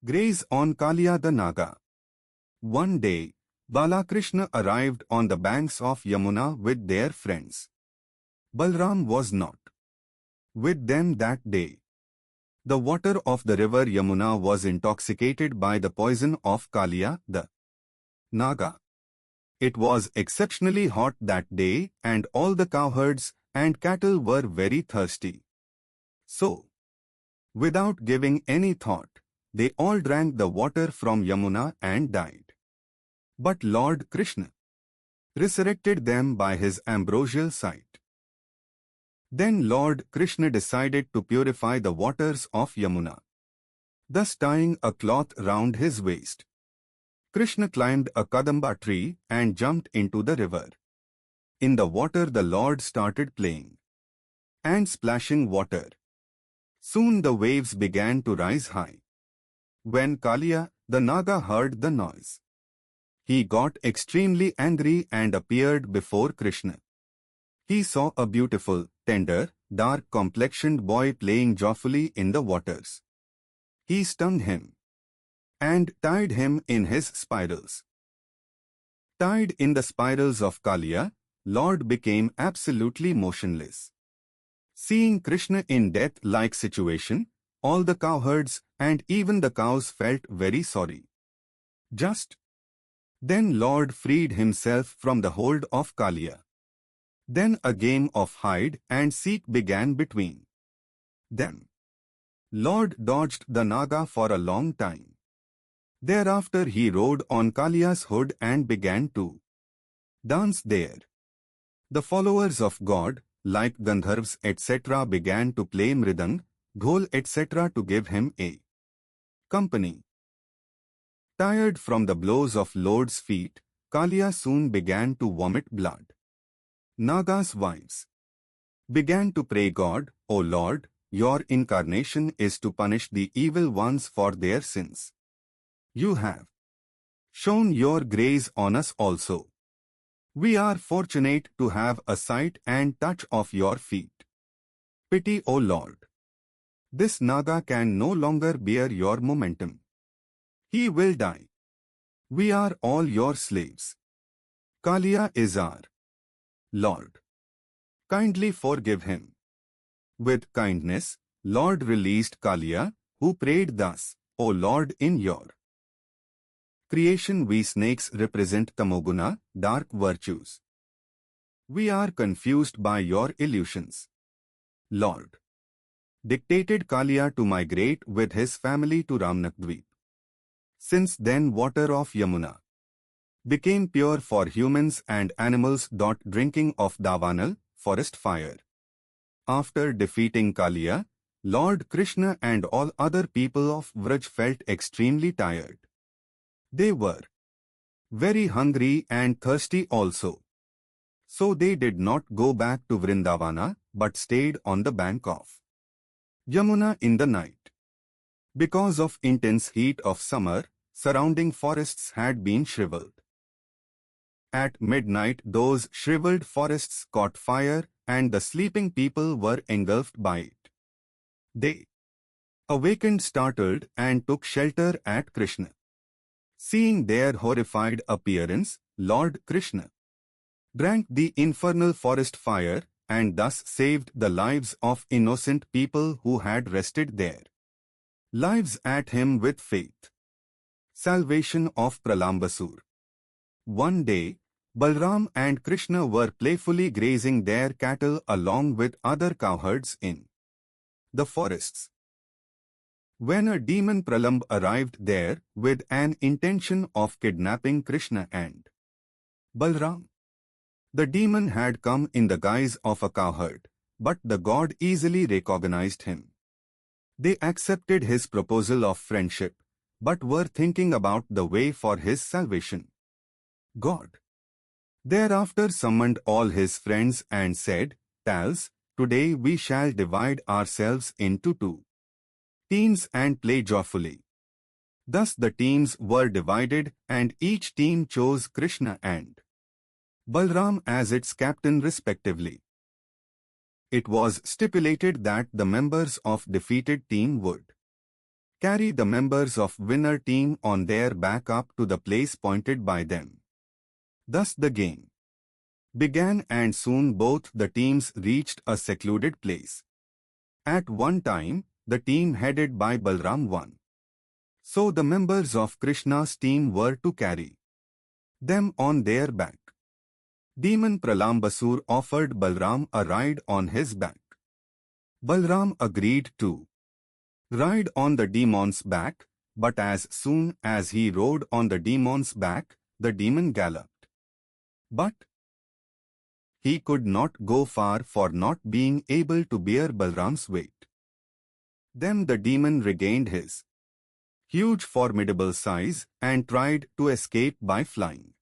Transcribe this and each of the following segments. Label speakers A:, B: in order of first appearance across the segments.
A: Graze on Kaliya the Naga. One day, Balakrishna arrived on the banks of Yamuna with their friends. Balram was not with them that day. The water of the river Yamuna was intoxicated by the poison of Kaliya the Naga. It was exceptionally hot that day and all the cowherds and cattle were very thirsty. So, without giving any thought, they all drank the water from Yamuna and died. But Lord Krishna resurrected them by his ambrosial sight. Then Lord Krishna decided to purify the waters of Yamuna, thus tying a cloth round his waist. Krishna climbed a kadamba tree and jumped into the river. In the water the Lord started playing and splashing water. Soon the waves began to rise high. When Kaliya, the Naga, heard the noise, he got extremely angry and appeared before Krishna. He saw a beautiful, tender, dark-complexioned boy playing joyfully in the waters. He stung him and tied him in his spirals. Tied in the spirals of Kaliya, Lord became absolutely motionless. Seeing Krishna in death-like situation, all the cowherds and even the cows felt very sorry. Just then Lord freed himself from the hold of Kaliya. Then a game of hide and seek began between them. Lord dodged the Naga for a long time. Thereafter he rode on Kaliya's hood and began to dance there. The followers of God, like Gandharvas etc., began to play mridang, dhol etc. to give him a company. Tired from the blows of Lord's feet, Kaliya soon began to vomit blood. Naga's wives began to pray God, O Lord, your incarnation is to punish the evil ones for their sins. You have shown your grace on us also. We are fortunate to have a sight and touch of your feet. Pity, O Lord. This Naga can no longer bear your momentum. He will die. We are all your slaves. Kaliya is our Lord. Kindly forgive him. With kindness, Lord released Kaliya, who prayed thus, O Lord, in your creation we snakes represent tamoguna, dark virtues. We are confused by your illusions. Lord dictated Kaliya to migrate with his family to Ramnakdweep. Since then water of Yamuna became pure for humans and animals. Drinking of Davanal, forest fire. After defeating Kaliya, Lord Krishna and all other people of Vraj felt extremely tired. They were very hungry and thirsty also. So they did not go back to Vrindavana but stayed on the bank of Yamuna in the night. Because of intense heat of summer, surrounding forests had been shriveled. At midnight those shriveled forests caught fire and the sleeping people were engulfed by it. They awakened startled and took shelter at Krishna. Seeing their horrified appearance, Lord Krishna drank the infernal forest fire and thus saved the lives of innocent people who had rested there. Lives at him with faith. Salvation of Pralambasur. One day, Balram and Krishna were playfully grazing their cattle along with other cowherds in the forests. When a demon Pralamb arrived there with an intention of kidnapping Krishna and Balram. The demon had come in the guise of a cowherd, but the god easily recognized him. They accepted his proposal of friendship, but were thinking about the way for his salvation. God thereafter summoned all his friends and said, Tals, today we shall divide ourselves into two teams and play joyfully. Thus the teams were divided and each team chose Krishna and Balram as its captain respectively. It was stipulated that the members of defeated team would carry the members of winner team on their back up to the place pointed by them. Thus the game began and soon both the teams reached a secluded place. At one time, the team headed by Balram won. So the members of Krishna's team were to carry them on their back. Demon Pralambasur offered Balram a ride on his back. Balram agreed to ride on the demon's back, but as soon as he rode on the demon's back, the demon galloped. But he could not go far for not being able to bear Balram's weight. Then the demon regained his huge formidable size and tried to escape by flying.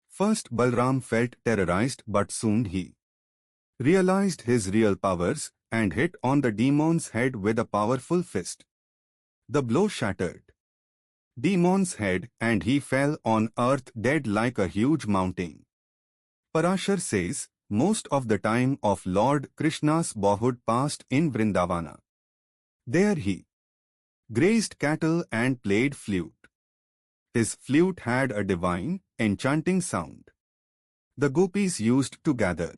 A: First Balram felt terrorized, but soon he realized his real powers and hit on the demon's head with a powerful fist. The blow shattered demon's head and he fell on earth dead like a huge mountain. Parashar says, most of the time of Lord Krishna's boyhood passed in Vrindavana. There he grazed cattle and played flute. His flute had a divine, enchanting sound. The gopis used to gather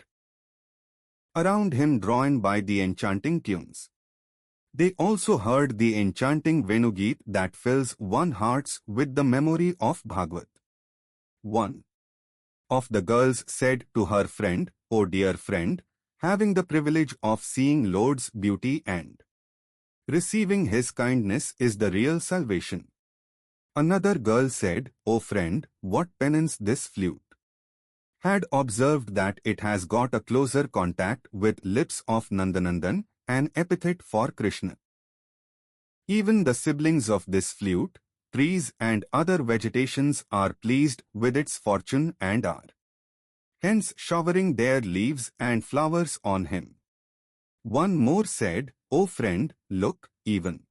A: around him, drawn by the enchanting tunes. They also heard the enchanting Venugeet that fills one's hearts with the memory of Bhagavad. One of the girls said to her friend, "O dear friend, having the privilege of seeing Lord's beauty and receiving his kindness is the real salvation." Another girl said, "O friend, what penance this flute had observed that it has got a closer contact with lips of Nandanandan, an epithet for Krishna. Even the siblings of this flute, trees and other vegetations are pleased with its fortune and are hence showering their leaves and flowers on him." One more said, "O friend, look, even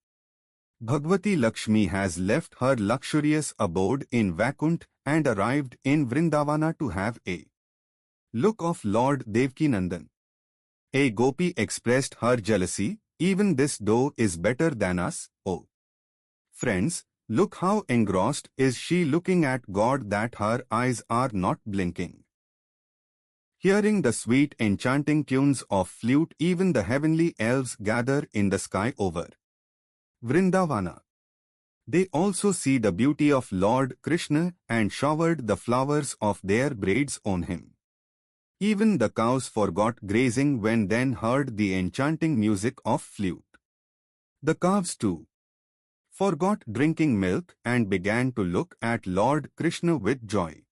A: Bhagavati Lakshmi has left her luxurious abode in Vaikunt and arrived in Vrindavana to have a look of Lord Devkinandan." A gopi expressed her jealousy, "Even this doe is better than us, O friends, look how engrossed is she looking at God that her eyes are not blinking." Hearing the sweet enchanting tunes of flute, even the heavenly elves gather in the sky over Vrindavana. They also see the beauty of Lord Krishna and showered the flowers of their braids on him. Even the cows forgot grazing when then heard the enchanting music of flute. The calves too forgot drinking milk and began to look at Lord Krishna with joy.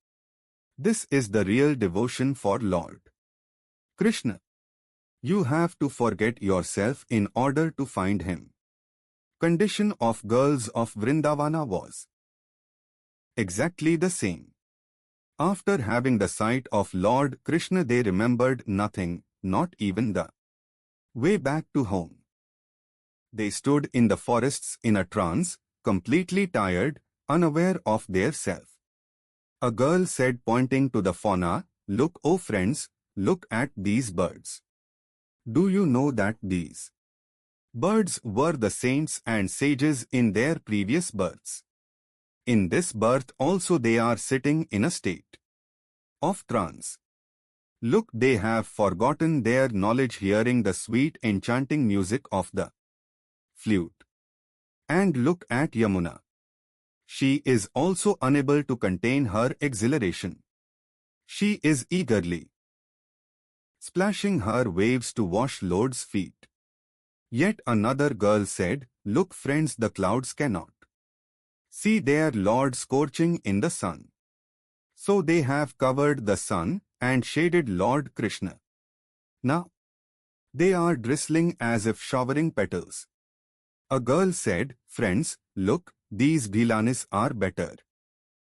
A: This is the real devotion for Lord Krishna. You have to forget yourself in order to find him. Condition of girls of Vrindavana was exactly the same. After having the sight of Lord Krishna, they remembered nothing, not even the way back to home. They stood in the forests in a trance, completely tired, unaware of their self. A girl said, pointing to the fauna, "Look, O friends, look at these birds. Do you know that these birds were the saints and sages in their previous births? In this birth also they are sitting in a state of trance. Look, they have forgotten their knowledge hearing the sweet enchanting music of the flute. And look at Yamuna. She is also unable to contain her exhilaration. She is eagerly splashing her waves to wash Lord's feet." Yet another girl said, "Look friends, the clouds cannot see their Lord scorching in the sun. So they have covered the sun and shaded Lord Krishna. Now they are drizzling as if showering petals." A girl said, "Friends, look, these Bhilanis are better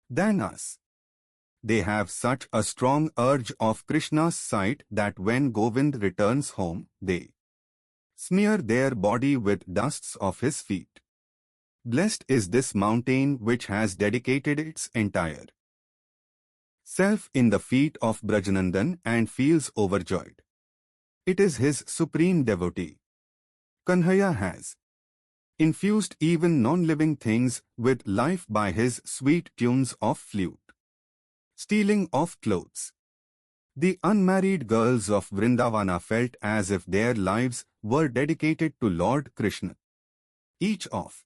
A: than us. They have such a strong urge of Krishna's sight that when Govind returns home, they smear their body with dusts of his feet. Blessed is this mountain which has dedicated its entire self in the feet of Brajanandan and feels overjoyed. It is his supreme devotee. Kanhaiya has infused even non-living things with life by his sweet tunes of flute. Stealing of clothes. The unmarried girls of Vrindavana felt as if their lives were dedicated to Lord Krishna. Each of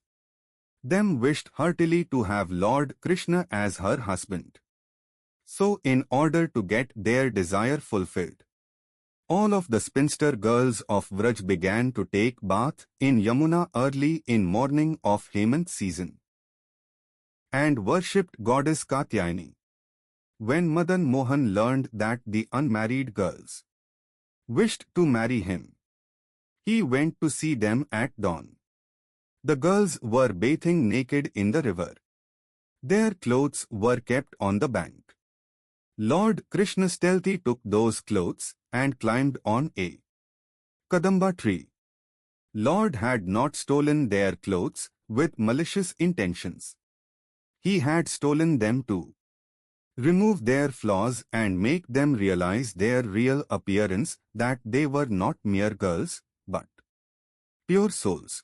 A: them wished heartily to have Lord Krishna as her husband. So in order to get their desire fulfilled, all of the spinster girls of Vraj began to take bath in Yamuna early in morning of Hemant season and worshipped goddess Katyayani. When Madan Mohan learned that the unmarried girls wished to marry him, he went to see them at dawn. The girls were bathing naked in the river. Their clothes were kept on the bank. Lord Krishna stealthily took those clothes and climbed on a Kadamba tree. Lord had not stolen their clothes with malicious intentions. He had stolen them to remove their flaws and make them realize their real appearance, that they were not mere girls, but pure souls.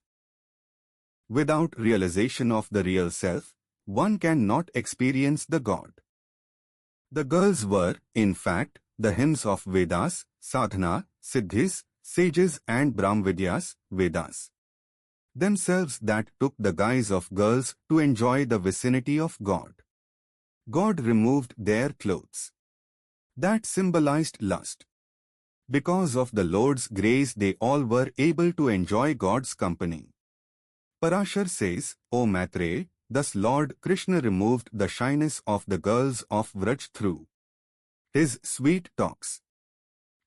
A: Without realization of the real self, one cannot experience the God. The girls were, in fact, the hymns of Vedas, sadhana, siddhis, sages and Brahmvidyas, Vedas themselves that took the guise of girls to enjoy the vicinity of God. God removed their clothes. That symbolized lust. Because of the Lord's grace they all were able to enjoy God's company. Parashar says, O Maitreya, thus Lord Krishna removed the shyness of the girls of Vraj through his sweet talks.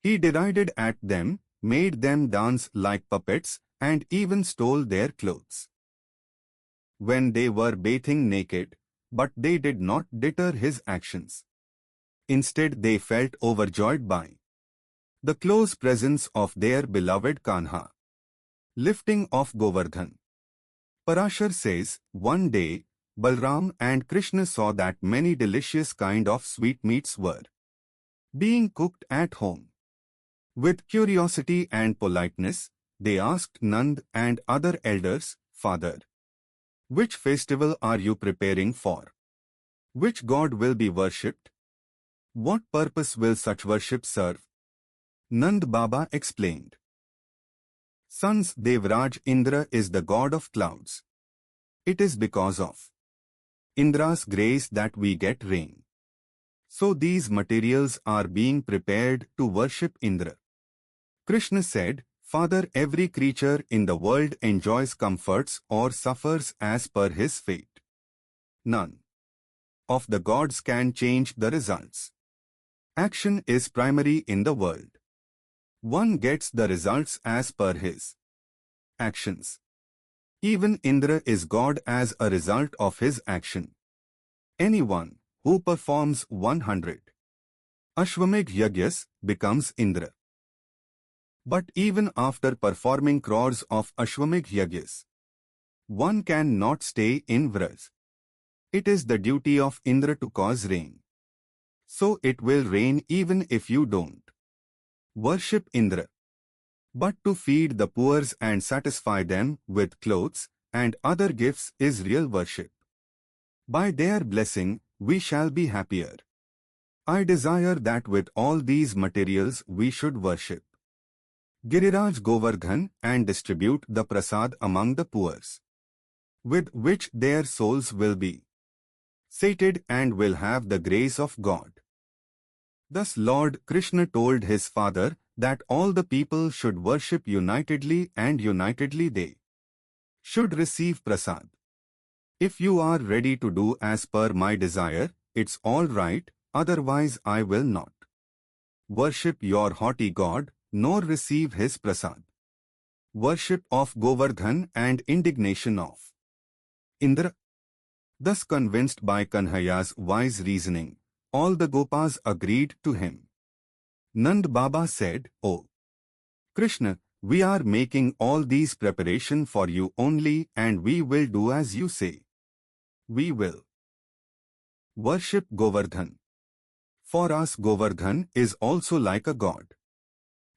A: He derided at them, made them dance like puppets, and even stole their clothes when they were bathing naked, but they did not deter his actions. Instead they felt overjoyed by the close presence of their beloved Kanha. Lifting of Govardhan. Parashar says, one day, Balram and Krishna saw that many delicious kind of sweetmeats were being cooked at home. With curiosity and politeness, they asked Nand and other elders, Father, which festival are you preparing for? Which god will be worshipped? What purpose will such worship serve? Nand Baba explained. Sons, Devraj Indra is the god of clouds. It is because of Indra's grace that we get rain. So these materials are being prepared to worship Indra. Krishna said, Father, every creature in the world enjoys comforts or suffers as per his fate. None of the gods can change the results. Action is primary in the world. One gets the results as per his actions. Even Indra is God as a result of his action. Anyone who performs 100 Ashwamedh Yagyas becomes Indra. But even after performing crores of Ashwamedh Yagyas, one cannot stay in Vraj. It is the duty of Indra to cause rain. So it will rain even if you don't worship Indra. But to feed the poor and satisfy them with clothes and other gifts is real worship. By their blessing, we shall be happier. I desire that with all these materials we should worship Giriraj Govardhan and distribute the prasad among the poor, with which their souls will be sated and will have the grace of God. Thus Lord Krishna told his father that all the people should worship unitedly and unitedly they should receive prasad. If you are ready to do as per my desire, it's all right, otherwise I will not worship your haughty God, nor receive his prasad. Worship of Govardhan and indignation of Indra. Thus convinced by Kanhaya's wise reasoning, all the Gopas agreed to him. Nand Baba said, O Krishna, we are making all these preparation for you only and we will do as you say. We will worship Govardhan. For us Govardhan is also like a god.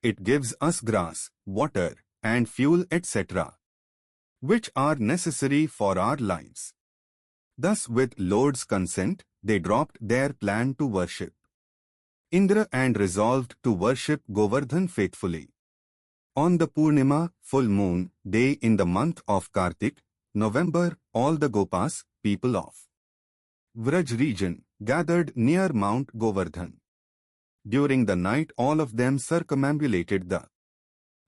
A: It gives us grass, water, and fuel etc. which are necessary for our lives. Thus, with Lord's consent, they dropped their plan to worship Indra and resolved to worship Govardhan faithfully. On the Purnima, full moon, day in the month of Kartik, November, all the Gopas, people of Vraj region, gathered near Mount Govardhan. During the night all of them circumambulated the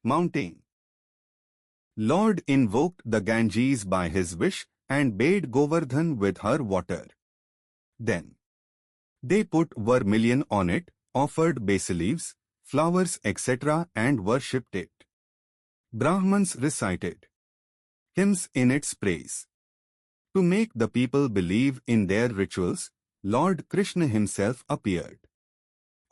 A: mountain. Lord invoked the Ganges by his wish and bathed Govardhan with her water. Then they put vermilion on it, offered basil leaves, flowers, etc. and worshipped it. Brahmans recited hymns in its praise. To make the people believe in their rituals, Lord Krishna himself appeared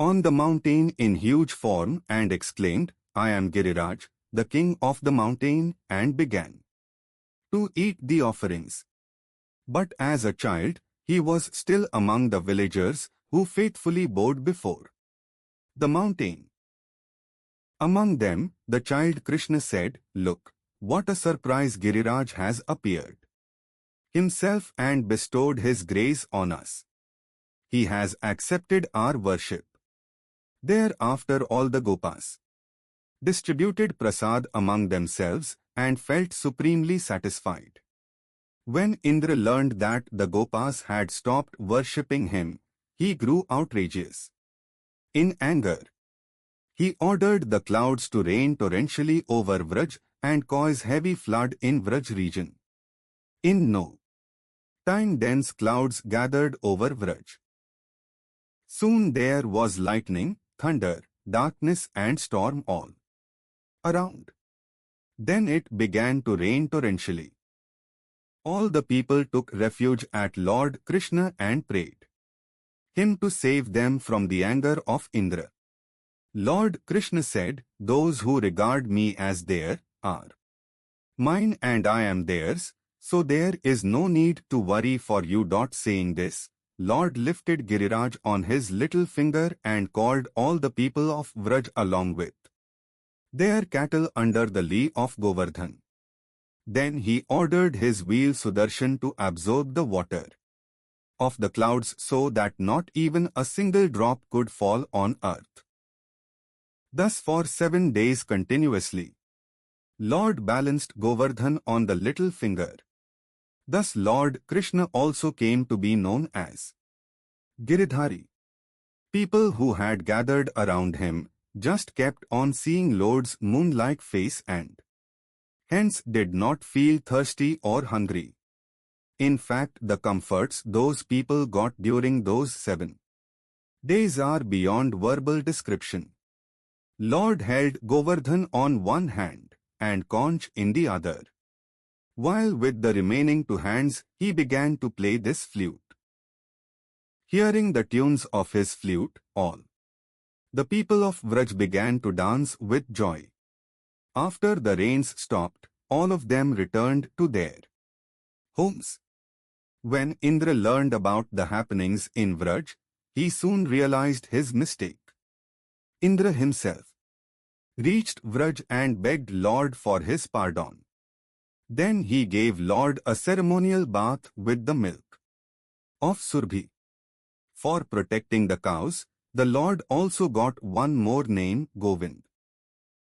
A: on the mountain in huge form and exclaimed, "I am Giriraj, the king of the mountain," and began to eat the offerings. But as a child, he was still among the villagers who faithfully bowed before the mountain. Among them, the child Krishna said, "Look, what a surprise, Giriraj has appeared himself and bestowed his grace on us. He has accepted our worship." Thereafter all the Gopas distributed prasad among themselves and felt supremely satisfied. When Indra learned that the Gopas had stopped worshipping him, he grew outrageous. In anger, he ordered the clouds to rain torrentially over Vraj and cause heavy flood in Vraj region. In no time dense clouds gathered over Vraj. Soon there was lightning, thunder, darkness and storm all around. Then it began to rain torrentially. All the people took refuge at Lord Krishna and prayed him to save them from the anger of Indra. Lord Krishna said, "Those who regard me as their are mine and I am theirs, so there is no need to worry for you." Saying this, Lord lifted Giriraj on his little finger and called all the people of Vraj along with their cattle under the lee of Govardhan. Then he ordered his wheel Sudarshan to absorb the water of the clouds so that not even a single drop could fall on earth. Thus for 7 days continuously, Lord balanced Govardhan on the little finger. Thus Lord Krishna also came to be known as Giridhari. People who had gathered around him just kept on seeing Lord's moon-like face and hence did not feel thirsty or hungry. In fact, the comforts those people got during those 7 days are beyond verbal description. Lord held Govardhan on one hand and conch in the other, while with the remaining 2 hands he began to play this flute. Hearing the tunes of his flute, all the people of Vraj began to dance with joy. After the rains stopped, all of them returned to their homes. When Indra learned about the happenings in Vraj, he soon realized his mistake. Indra himself reached Vraj and begged Lord for his pardon. Then he gave Lord a ceremonial bath with the milk of Surbhi. For protecting the cows, the Lord also got one more name, Govind.